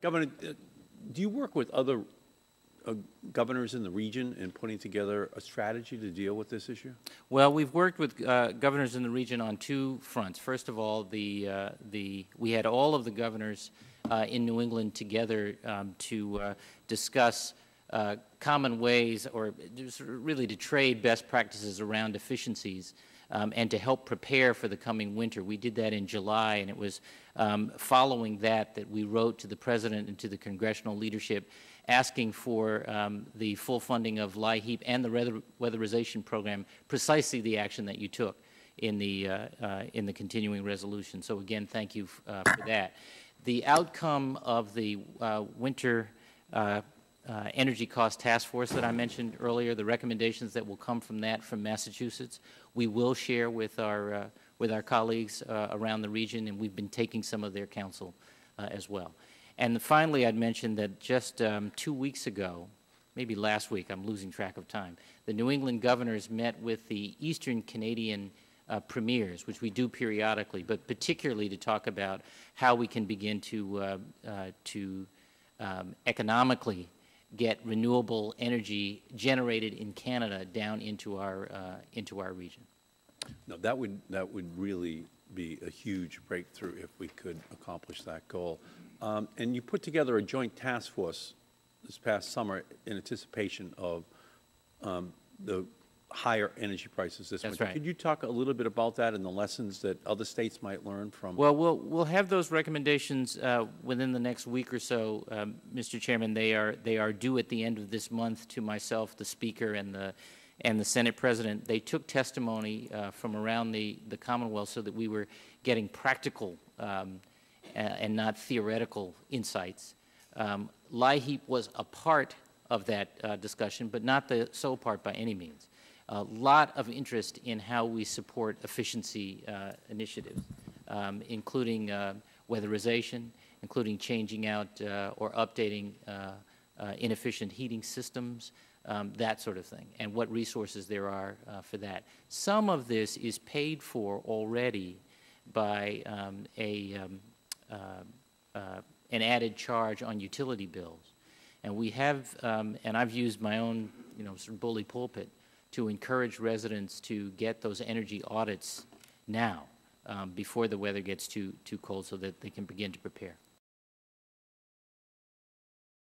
Governor, do you work with other governors in the region in putting together a strategy to deal with this issue? Well, we've worked with governors in the region on two fronts. First of all, we had all of the governors in New England together to discuss common ways, or really to trade best practices around efficiencies and to help prepare for the coming winter. We did that in July, and it was following that we wrote to the President and to the congressional leadership asking for the full funding of LIHEAP and the weatherization program, precisely the action that you took in the continuing resolution. So again, thank you for that. The outcome of the winter energy cost task force that I mentioned earlier, the recommendations that will come from that from Massachusetts, we will share with our colleagues around the region, and we've been taking some of their counsel as well. And finally, I'd mention that just 2 weeks ago, maybe last week, I'm losing track of time, the New England governors met with the Eastern Canadian premiers, which we do periodically, but particularly to talk about how we can begin to economically get renewable energy generated in Canada down into our region. No, that would really be a huge breakthrough if we could accomplish that goal. And you put together a joint task force this past summer in anticipation of the higher energy prices this winter. Right. Could you talk a little bit about that and the lessons that other states might learn from? Well, we'll have those recommendations within the next week or so, Mr. Chairman. They are due at the end of this month to myself, the Speaker, and the Senate President. They took testimony from around the Commonwealth so that we were getting practical and not theoretical insights. LIHEAP was a part of that discussion, but not the sole part by any means. A lot of interest in how we support efficiency initiatives, including weatherization, including changing out or updating inefficient heating systems, that sort of thing, and what resources there are for that. Some of this is paid for already by an added charge on utility bills. And we have, and I've used my own, sort of bully pulpit to encourage residents to get those energy audits now before the weather gets too cold so that they can begin to prepare.